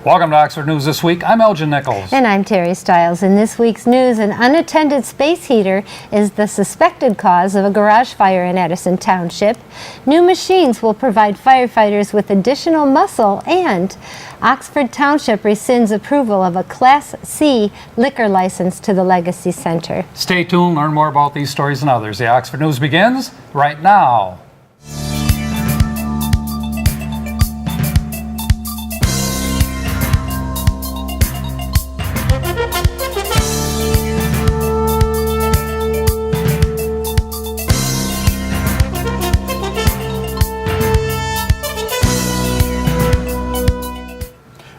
Welcome to Oxford News This Week. I'm Elgin Nichols. And I'm Terry Stiles. In this week's news, an unattended space heater is the suspected cause of a garage fire in Edison Township. New machines will provide firefighters with additional muscle, and Oxford Township rescinds approval of a Class C liquor license to the Legacy Center. Stay tuned, learn more about these stories and others. The Oxford News begins right now.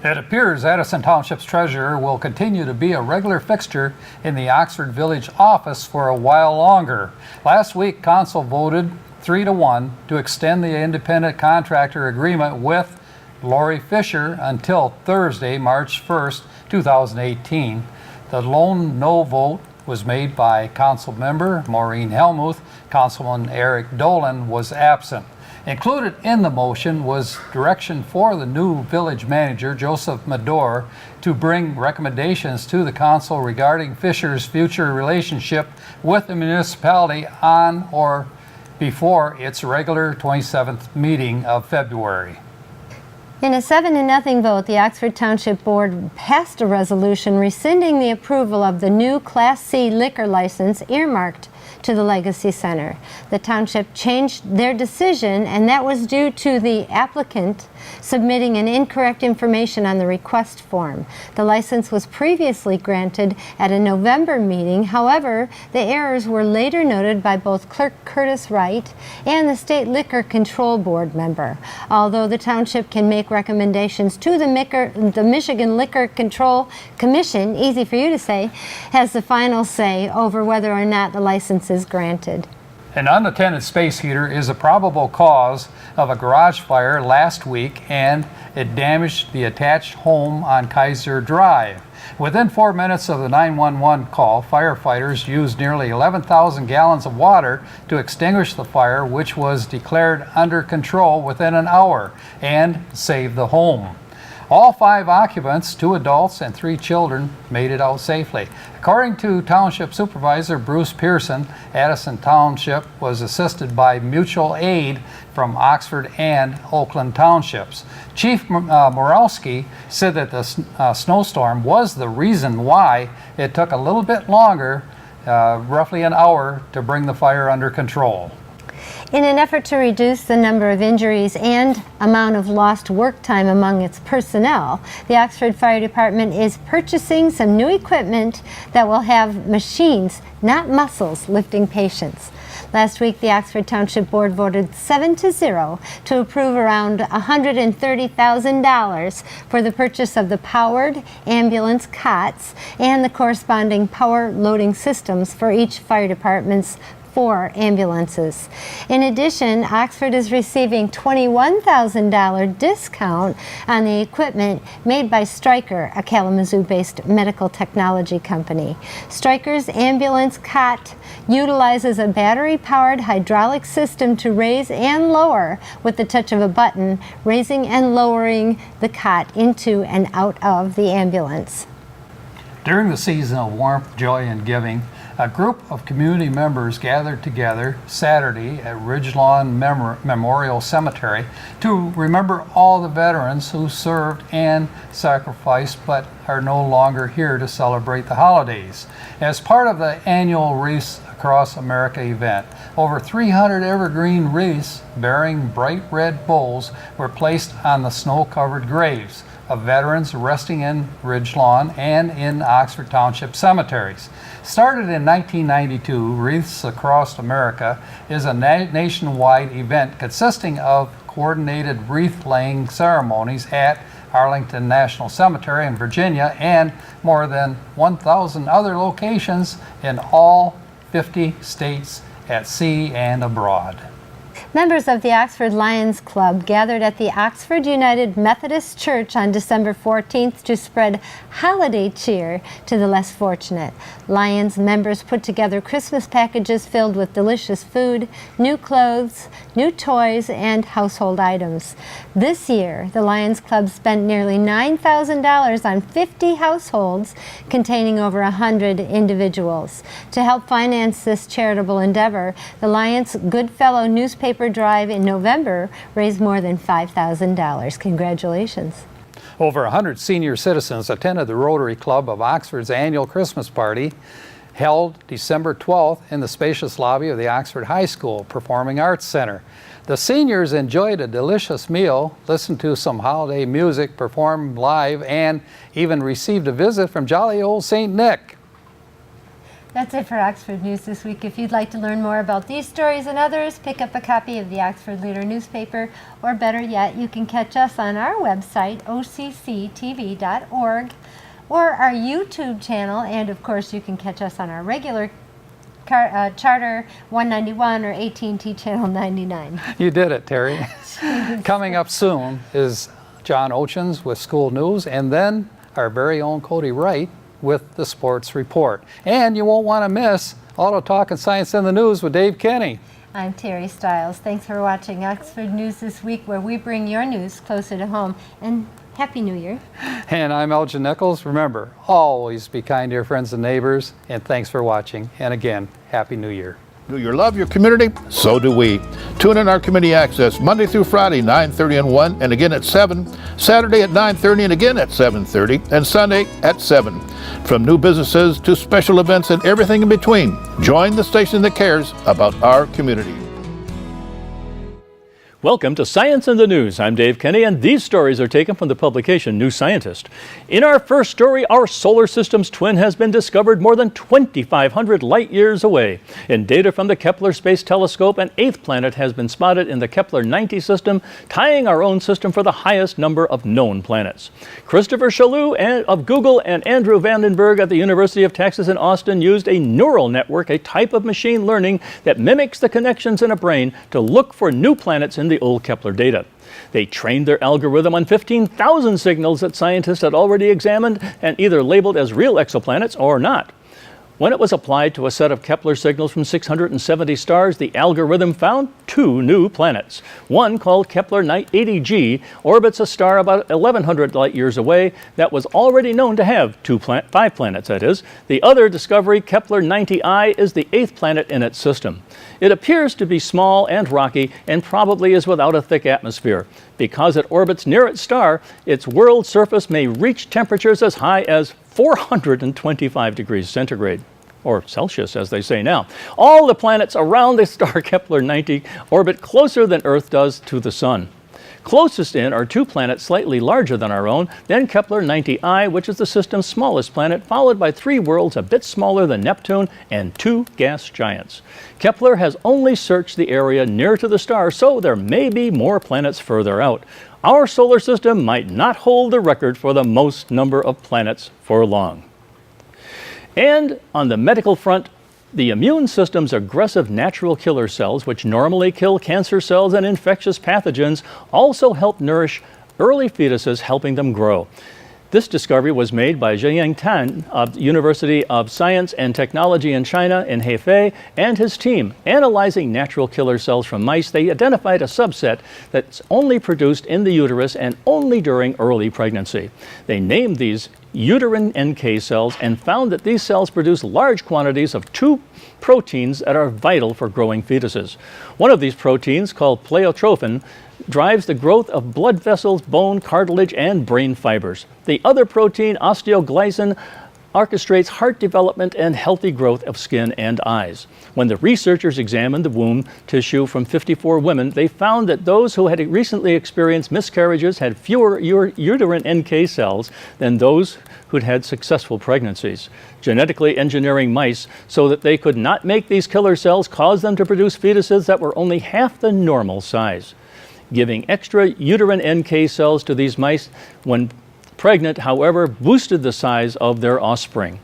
It appears Edison Township's treasurer will continue to be a regular fixture in the Oxford Village office for a while longer. Last week, Council voted 3-1 to extend the independent contractor agreement with Lori Fisher until Thursday, March 1st, 2018. The lone no vote was made by Council member Maureen Helmuth. Councilman Eric Dolan was absent. Included in the motion was direction for the new village manager, Joseph Mador, to bring recommendations to the council regarding Fisher's future relationship with the municipality on or before its regular 27th meeting of February. In a 7-0 vote, the Oxford Township Board passed a resolution rescinding the approval of the new Class C liquor license earmarked to the Legacy Center. The township changed their decision, and that was due to the applicant submitting an incorrect information on the request form. The license was previously granted at a November meeting. However, the errors were later noted by both Clerk Curtis Wright and the State Liquor Control Board member. Although the township can make recommendations to the Michigan Liquor Control Commission, easy for you to say, has the final say over whether or not the license is granted. An unattended space heater is a probable cause of a garage fire last week, and it damaged the attached home on Kaiser Drive. Within 4 minutes of the 911 call, firefighters used nearly 11,000 gallons of water to extinguish the fire, which was declared under control within an hour, and save the home. All 5 occupants, 2 adults and 3 children, made it out safely. According to Township Supervisor Bruce Pearson, Edison Township was assisted by mutual aid from Oxford and Oakland Townships. Chief Morowski said that the snowstorm was the reason why it took a little bit longer, roughly an hour, to bring the fire under control. In an effort to reduce the number of injuries and amount of lost work time among its personnel, the Oxford Fire Department is purchasing some new equipment that will have machines, not muscles, lifting patients. Last week, the Oxford Township Board voted 7-0 to approve around $130,000 for the purchase of the powered ambulance cots and the corresponding power loading systems for each fire department's 4 ambulances. In addition, Oxford is receiving $21,000 discount on the equipment made by Stryker, a Kalamazoo-based medical technology company. Stryker's ambulance cot utilizes a battery-powered hydraulic system to raise and lower with the touch of a button, raising and lowering the cot into and out of the ambulance. During the season of warmth, joy, and giving, a group of community members gathered together Saturday at Ridgelawn Memorial Cemetery to remember all the veterans who served and sacrificed but are no longer here to celebrate the holidays. As part of the annual Wreaths Across America event, over 300 evergreen wreaths bearing bright red bowls were placed on the snow-covered graves of veterans resting in Ridgelawn and in Oxford Township cemeteries. Started in 1992, Wreaths Across America is a nationwide event consisting of coordinated wreath-laying ceremonies at Arlington National Cemetery in Virginia and more than 1,000 other locations in all 50 states at sea and abroad. Members of the Oxford Lions Club gathered at the Oxford United Methodist Church on December 14th to spread holiday cheer to the less fortunate. Lions members put together Christmas packages filled with delicious food, new clothes, new toys, and household items. This year, the Lions Club spent nearly $9,000 on 50 households containing over 100 individuals. To help finance this charitable endeavor, the Lions Goodfellow newspaper drive in November raised more than $5,000. Congratulations. Over 100 senior citizens attended the Rotary Club of Oxford's annual Christmas party held December 12th in the spacious lobby of the Oxford High School Performing Arts Center. The seniors enjoyed a delicious meal, listened to some holiday music performed live, and even received a visit from jolly old St. Nick. That's it for Oxford News this week. If you'd like to learn more about these stories and others, pick up a copy of the Oxford Leader newspaper, or better yet, you can catch us on our website, occtv.org, or our YouTube channel, and of course you can catch us on our regular Charter 191 or AT&T Channel 99. You did it, Terry. Coming up soon is John Ochins with School News, and then our very own Cody Wright with the Sports Report. And you won't want to miss Auto Talk and Science in the News with Dave Kenny. I'm Terry Stiles. Thanks for watching Oxford News this week, where we bring your news closer to home. And Happy New Year. And I'm Elgin Nichols. Remember, always be kind to your friends and neighbors. And thanks for watching. And again, Happy New Year. Do you love your community? So do we. Tune in our community access Monday through Friday, 9:30 and 1, and again at 7, Saturday at 9:30 and again at 7:30, and Sunday at 7. From new businesses to special events and everything in between, join the station that cares about our community. Welcome to Science in the News. I'm Dave Kenny, and these stories are taken from the publication New Scientist. In our first story, our solar system's twin has been discovered more than 2,500 light years away. In data from the Kepler Space Telescope, an eighth planet has been spotted in the Kepler-90 system, tying our own system for the highest number of known planets. Christopher Chaloux of Google and Andrew Vandenberg at the University of Texas in Austin used a neural network, a type of machine learning that mimics the connections in a brain, to look for new planets in the old Kepler data. They trained their algorithm on 15,000 signals that scientists had already examined and either labeled as real exoplanets or not. When it was applied to a set of Kepler signals from 670 stars, the algorithm found two new planets. One, called Kepler-80g, orbits a star about 1,100 light years away that was already known to have five planets, that is. The other discovery, Kepler-90i, is the eighth planet in its system. It appears to be small and rocky and probably is without a thick atmosphere. Because it orbits near its star, its world surface may reach temperatures as high as 425 degrees centigrade, or Celsius as they say now. All the planets around the star Kepler-90 orbit closer than Earth does to the Sun. Closest in are two planets slightly larger than our own, then Kepler-90i, which is the system's smallest planet, followed by three worlds a bit smaller than Neptune and two gas giants. Kepler has only searched the area near to the star, so there may be more planets further out. Our solar system might not hold the record for the most number of planets for long. And on the medical front, the immune system's aggressive natural killer cells, which normally kill cancer cells and infectious pathogens, also help nourish early fetuses, helping them grow. This discovery was made by Zhiying Tan of the University of Science and Technology in China in Hefei and his team. Analyzing natural killer cells from mice, they identified a subset that's only produced in the uterus and only during early pregnancy. They named these uterine NK cells and found that these cells produce large quantities of two proteins that are vital for growing fetuses. One of these proteins, called pleiotrophin, drives the growth of blood vessels, bone, cartilage, and brain fibers. The other protein, osteoglycin, orchestrates heart development and healthy growth of skin and eyes. When the researchers examined the womb tissue from 54 women, they found that those who had recently experienced miscarriages had fewer uterine NK cells than those who'd had successful pregnancies. Genetically engineering mice so that they could not make these killer cells caused them to produce fetuses that were only half the normal size. Giving extra uterine NK cells to these mice when pregnant, however, boosted the size of their offspring.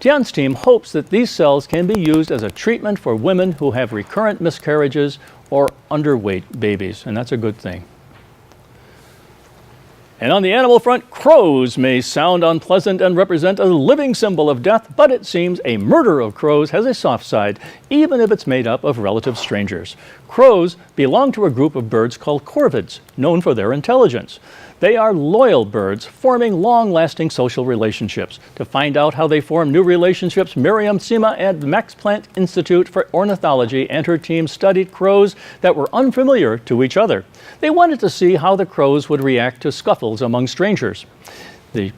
Tian's team hopes that these cells can be used as a treatment for women who have recurrent miscarriages or underweight babies, and that's a good thing. And on the animal front, crows may sound unpleasant and represent a living symbol of death, but it seems a murder of crows has a soft side, even if it's made up of relative strangers. Crows belong to a group of birds called corvids, known for their intelligence. They are loyal birds, forming long-lasting social relationships. To find out how they form new relationships, Miriam Sima at the Max Planck Institute for Ornithology and her team studied crows that were unfamiliar to each other. They wanted to see how the crows would react to scuffles among strangers. The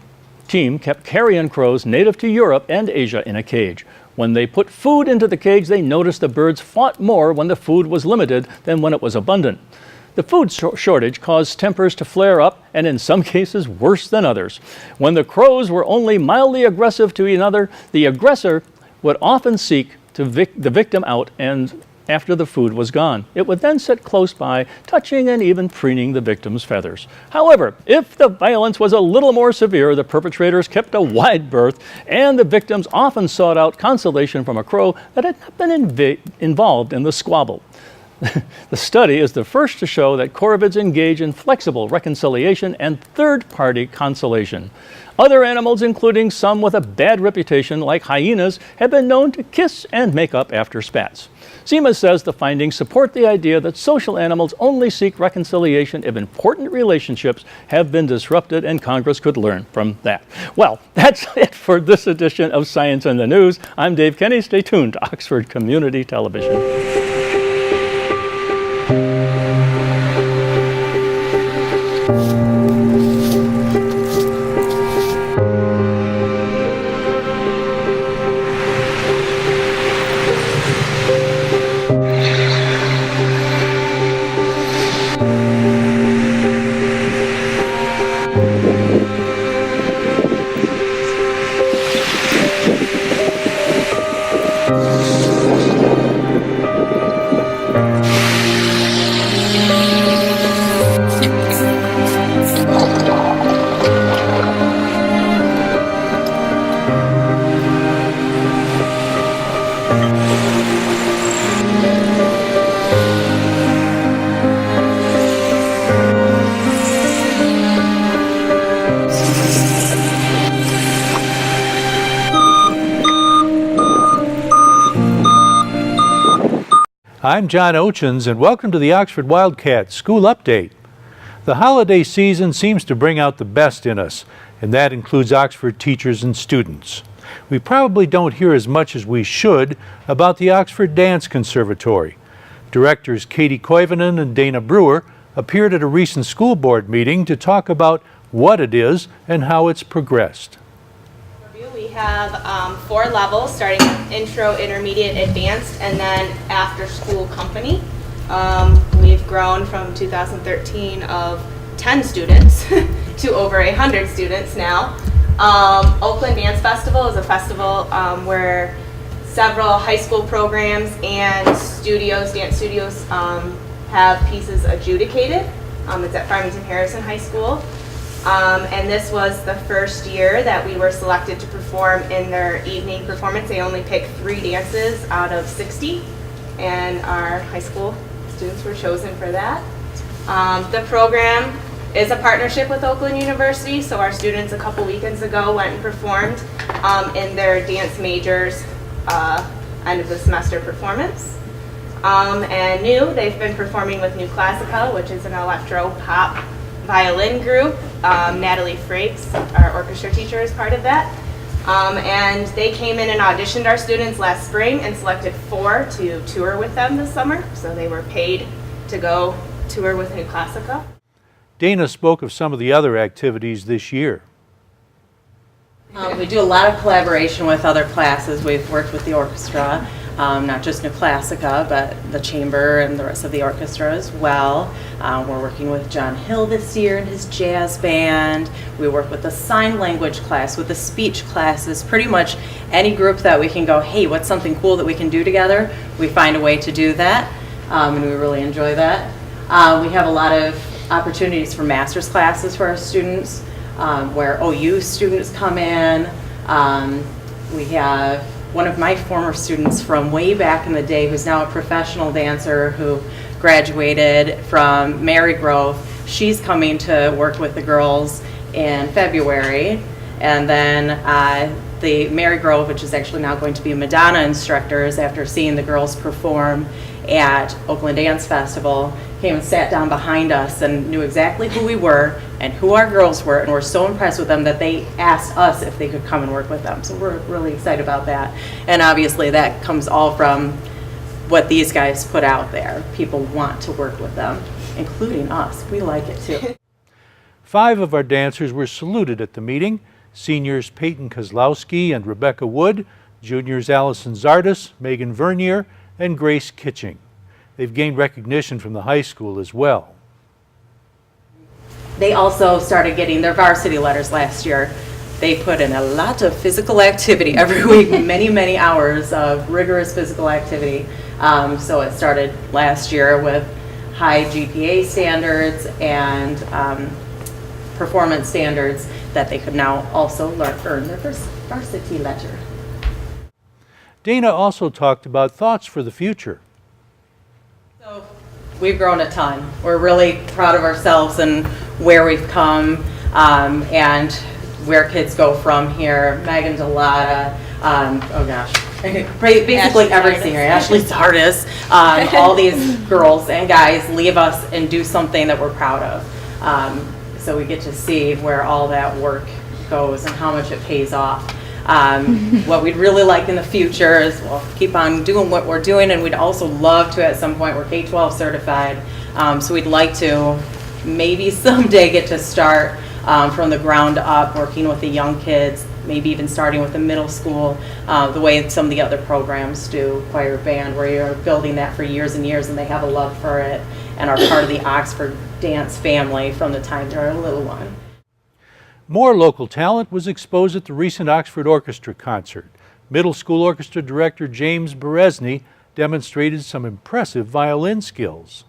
team kept carrion crows native to Europe and Asia in a cage. When they put food into the cage, they noticed the birds fought more when the food was limited than when it was abundant. The food shortage caused tempers to flare up, and in some cases worse than others. When the crows were only mildly aggressive to another, the aggressor would often seek to the victim out, and after the food was gone, it would then sit close by, touching and even preening the victim's feathers. However, if the violence was a little more severe, the perpetrators kept a wide berth, and the victims often sought out consolation from a crow that had not been involved in the squabble. The study is the first to show that corvids engage in flexible reconciliation and third-party consolation. Other animals, including some with a bad reputation like hyenas, have been known to kiss and make up after spats. Sima says the findings support the idea that social animals only seek reconciliation if important relationships have been disrupted, and Congress could learn from that. Well, that's it for this edition of Science in the News. I'm Dave Kenny. Stay tuned to Oxford Community Television. I'm John Ochins, and welcome to the Oxford Wildcats School Update. The holiday season seems to bring out the best in us, and that includes Oxford teachers and students. We probably don't hear as much as we should about the Oxford Dance Conservatory. Directors Katie Koivunen and Dana Brewer appeared at a recent school board meeting to talk about what it is and how it's progressed. We have 4 levels, starting with intro, intermediate, advanced, and then after school company. We've grown from 2013 of 10 students to over 100 students now. Oakland Dance Festival is a festival where several high school programs and studios, dance studios, have pieces adjudicated. It's at Farmington Harrison High School. And this was the first year that we were selected to perform in their evening performance. They only picked 3 dances out of 60, and our high school students were chosen for that. The program is a partnership with Oakland University, so our students a couple weekends ago went and performed in their dance majors end of the semester performance. And new, they've been performing with New Classica, which is an electro-pop violin group. Natalie Frakes, our orchestra teacher, is part of that. And they came in and auditioned our students last spring and selected 4 to tour with them this summer. So they were paid to go tour with New Classica. Dana spoke of some of the other activities this year. We do a lot of collaboration with other classes. We've worked with the orchestra, not just New Classica, but the chamber and the rest of the orchestra as well. We're working with John Hill this year and his jazz band. We work with the sign language class, with the speech classes. Pretty much any group that we can go, hey, what's something cool that we can do together? We find a way to do that, and we really enjoy that. We have a lot of opportunities for master's classes for our students, where OU students come in. We have one of my former students from way back in the day who's now a professional dancer who graduated from Marygrove. She's coming to work with the girls in February. And then the Marygrove, which is actually now going to be Madonna instructors, after seeing the girls perform at Oakland Dance Festival, came and sat down behind us and knew exactly who we were and who our girls were, and were so impressed with them that they asked us if they could come and work with them. So we're really excited about that. And obviously that comes all from what these guys put out there. People want to work with them, including us. We like it too. 5 of our dancers were saluted at the meeting. Seniors Peyton Kozlowski and Rebecca Wood, juniors Allison Zardas, Megan Vernier, and Grace Kitching. They've gained recognition from the high school as well. They also started getting their varsity letters last year. They put in a lot of physical activity every week, many hours of rigorous physical activity. So it started last year with high GPA standards and performance standards that they could now also earn their first varsity letter. Dana also talked about thoughts for the future. So we've grown a ton. We're really proud of ourselves and where we've come and where kids go from here. Megan Delata, basically every senior, Ashley Zardas, all these girls and guys leave us and do something that we're proud of. So we get to see where all that work goes and how much it pays off. What we'd really like in the future is we'll keep on doing what we're doing, and we'd also love to at some point, we're K-12 certified, so we'd like to maybe someday get to start from the ground up, working with the young kids, maybe even starting with the middle school, the way some of the other programs do, choir, band, where you're building that for years and years and they have a love for it and are part of the Oxford dance family from the time they're a little one. More local talent was exposed at the recent Oxford Orchestra concert. Middle school orchestra director James Berezny demonstrated some impressive violin skills.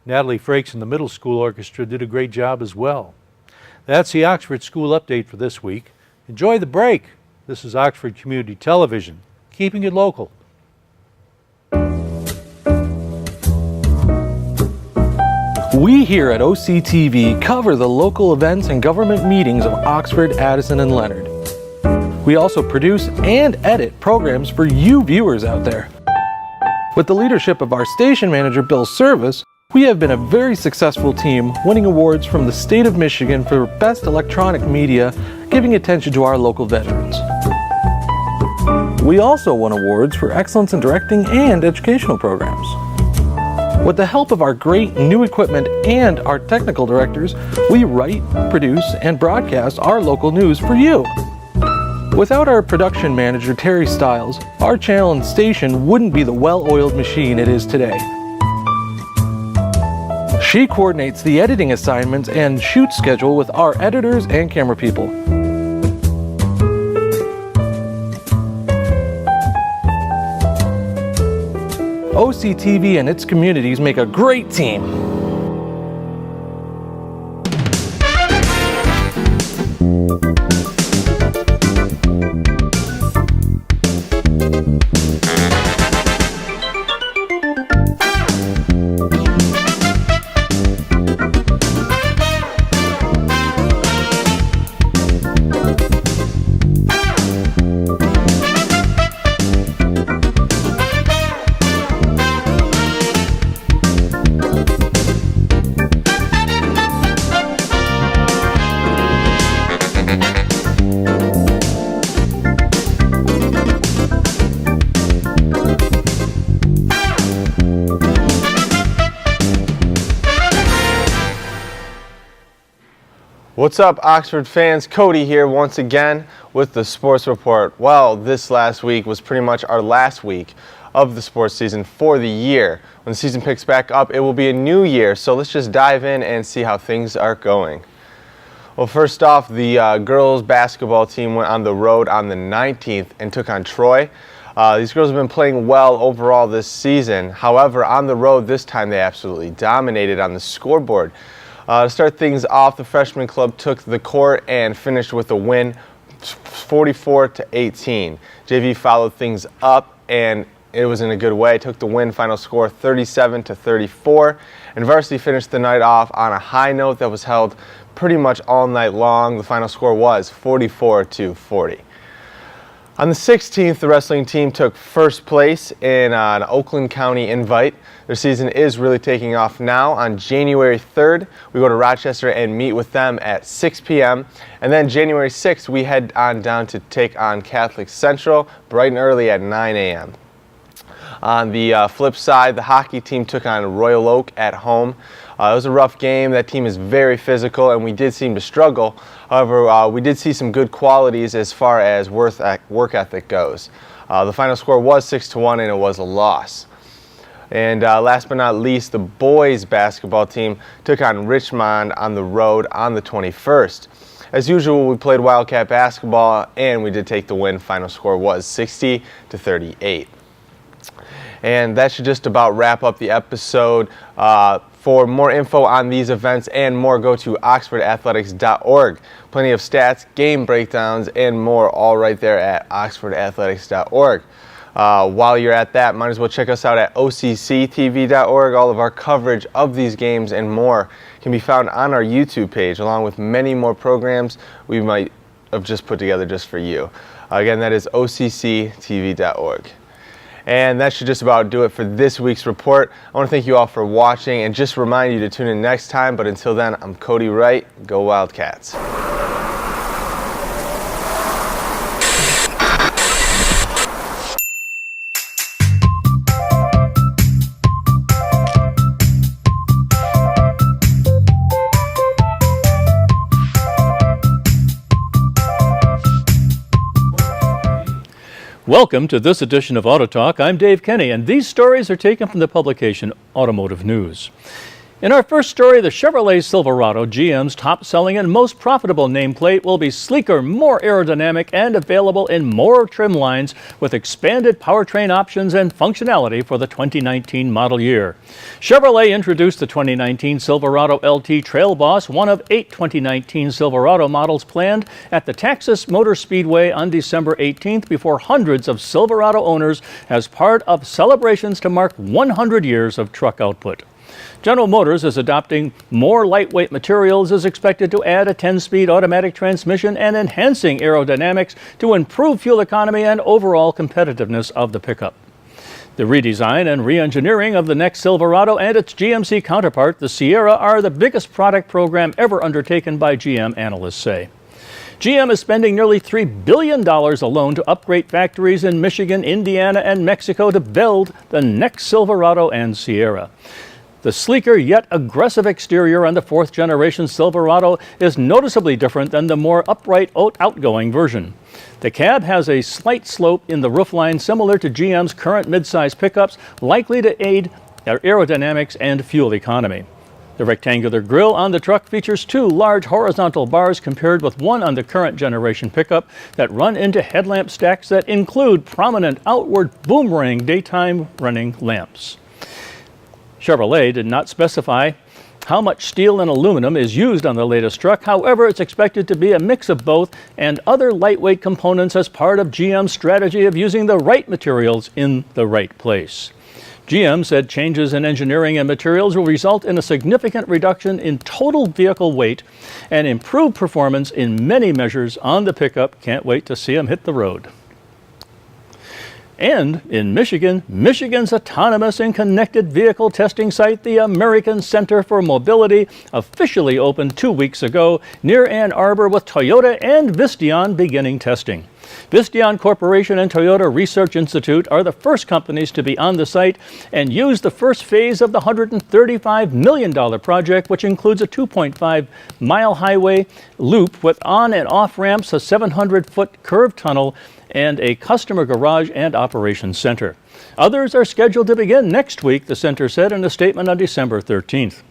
Natalie Frakes in the middle school orchestra did a great job as well. That's the Oxford School Update for this week. Enjoy the break. This is Oxford Community Television, keeping it local. We here at OCTV cover the local events and government meetings of Oxford, Addison, and Leonard. We also produce and edit programs for you viewers out there. With the leadership of our station manager, Bill Service, we have been a very successful team, winning awards from the state of Michigan for Best Electronic Media, giving attention to our local veterans. We also won awards for excellence in directing and educational programs. With the help of our great new equipment and our technical directors, we write, produce, and broadcast our local news for you. Without our production manager, Terry Stiles, our channel and station wouldn't be the well-oiled machine it is today. She coordinates the editing assignments and shoot schedule with our editors and camera people. OCTV and its communities make a great team. What's up, Oxford fans? Cody here once again with the Sports Report. Well, this last week was pretty much our last week of the sports season for the year. When the season picks back up, it will be a new year, so let's just dive in and see how things are going. Well, first off, the girls basketball team went on the road on the 19th and took on Troy. These girls have been playing well overall this season. However, on the road this time, they absolutely dominated on the scoreboard. To start things off, the freshman club took the court and finished with a win, 44-18. JV followed things up, and it was in a good way. Took the win, final score 37-34, and varsity finished the night off on a high note that was held pretty much all night long. The final score was 44-40. On the 16th, the wrestling team took first place in an Oakland County invite. Their season is really taking off now. On January 3rd, we go to Rochester and meet with them at 6 p.m. And then January 6th, we head on down to take on Catholic Central bright and early at 9 a.m. On the flip side, the hockey team took on Royal Oak at home. It was a rough game. That team is very physical, and we did seem to struggle. However, we did see some good qualities as far as work ethic goes. The final score was 6-1, and it was a loss. And last but not least, the boys basketball team took on Richmond on the road on the 21st. As usual, we played Wildcat basketball, and we did take the win. Final score was 60-38. And that should just about wrap up the episode. For more info on these events and more, go to oxfordathletics.org. Plenty of stats, game breakdowns, and more all right there at oxfordathletics.org. While you're at that, might as well check us out at occtv.org. All of our coverage of these games and more can be found on our YouTube page, along with many more programs we might have just put together just for you. Again, that is occtv.org. And that should just about do it for this week's report. I want to thank you all for watching and just remind you to tune in next time. But until then, I'm Cody Wright. Go Wildcats. Welcome to this edition of Auto Talk. I'm Dave Kenny, and these stories are taken from the publication Automotive News. In our first story, the Chevrolet Silverado, GM's top-selling and most profitable nameplate, will be sleeker, more aerodynamic, and available in more trim lines with expanded powertrain options and functionality for the 2019 model year. Chevrolet introduced the 2019 Silverado LT Trail Boss, one of 8 2019 Silverado models planned at the Texas Motor Speedway on December 18th before hundreds of Silverado owners as part of celebrations to mark 100 years of truck output. General Motors is adopting more lightweight materials, is expected to add a 10-speed automatic transmission and enhancing aerodynamics to improve fuel economy and overall competitiveness of the pickup. The redesign and re-engineering of the next Silverado and its GMC counterpart, the Sierra, are the biggest product program ever undertaken by GM, analysts say. GM is spending nearly $3 billion alone to upgrade factories in Michigan, Indiana, and Mexico to build the next Silverado and Sierra. The sleeker yet aggressive exterior on the 4th-generation Silverado is noticeably different than the more upright, outgoing version. The cab has a slight slope in the roofline similar to GM's current midsize pickups, likely to aid aerodynamics and fuel economy. The rectangular grille on the truck features 2 large horizontal bars compared with one on the current generation pickup that run into headlamp stacks that include prominent outward boomerang daytime running lamps. Chevrolet did not specify how much steel and aluminum is used on the latest truck. However, it's expected to be a mix of both and other lightweight components as part of GM's strategy of using the right materials in the right place. GM said changes in engineering and materials will result in a significant reduction in total vehicle weight and improved performance in many measures on the pickup. Can't wait to see them hit the road. And in Michigan, Michigan's autonomous and connected vehicle testing site, the American Center for Mobility, officially opened 2 weeks ago near Ann Arbor with Toyota and Visteon beginning testing. Visteon Corporation and Toyota Research Institute are the first companies to be on the site and use the first phase of the $135 million project, which includes a 2.5-mile highway loop with on and off ramps, a 700-foot curved tunnel, and a customer garage and operations center. Others are scheduled to begin next week, the center said in a statement on December 13th.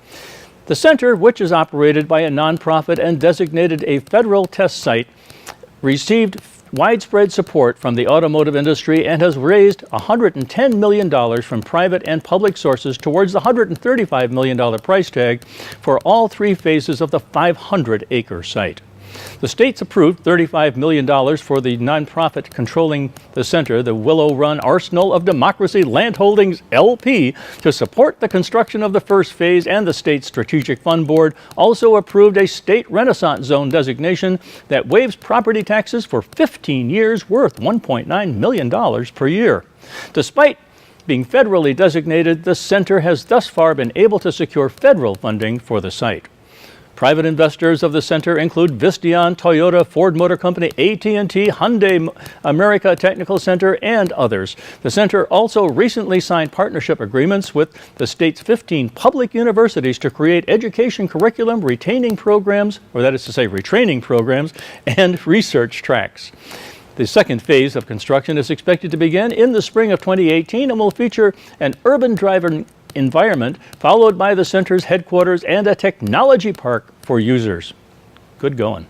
The center, which is operated by a nonprofit and designated a federal test site, received widespread support from the automotive industry and has raised $110 million from private and public sources towards the $135 million price tag for all three phases of the 500-acre site. The state's approved $35 million for the nonprofit controlling the center, the Willow Run Arsenal of Democracy Land Holdings, LP, to support the construction of the first phase, and the state's Strategic Fund Board also approved a state Renaissance Zone designation that waives property taxes for 15 years worth $1.9 million per year. Despite being federally designated, the center has thus far been able to secure federal funding for the site. Private investors of the center include Visteon, Toyota, Ford Motor Company, AT&T, Hyundai America Technical Center, and others. The center also recently signed partnership agreements with the state's 15 public universities to create education curriculum, retraining programs, and research tracks. The second phase of construction is expected to begin in the spring of 2018 and will feature an urban driving environment, followed by the center's headquarters and a technology park for users. Good going.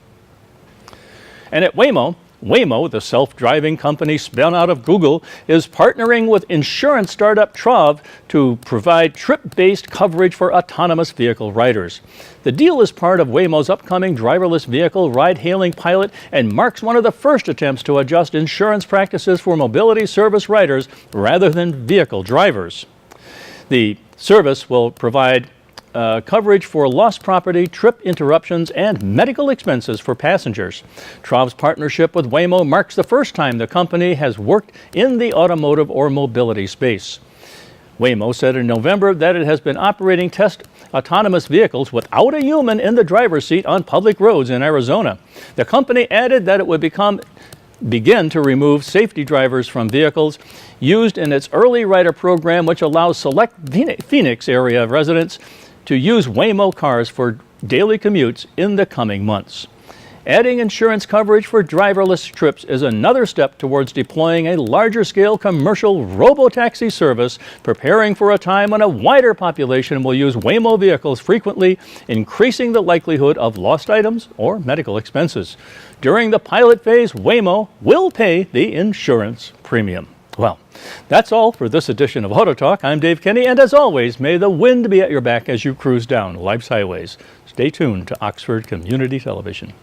And at Waymo, the self-driving company spun out of Google, is partnering with insurance startup Trav to provide trip-based coverage for autonomous vehicle riders. The deal is part of Waymo's upcoming driverless vehicle ride-hailing pilot and marks one of the first attempts to adjust insurance practices for mobility service riders rather than vehicle drivers. The service will provide coverage for lost property, trip interruptions, and medical expenses for passengers. Trav's partnership with Waymo marks the first time the company has worked in the automotive or mobility space. Waymo said in November that it has been operating test autonomous vehicles without a human in the driver's seat on public roads in Arizona. The company added that it would begin to remove safety drivers from vehicles used in its early rider program, which allows select Phoenix area residents to use Waymo cars for daily commutes in the coming months. Adding insurance coverage for driverless trips is another step towards deploying a larger-scale commercial robotaxi service, preparing for a time when a wider population will use Waymo vehicles frequently, increasing the likelihood of lost items or medical expenses. During the pilot phase, Waymo will pay the insurance premium. Well, that's all for this edition of Auto Talk. I'm Dave Kenny, and as always, may the wind be at your back as you cruise down life's highways. Stay tuned to Oxford Community Television.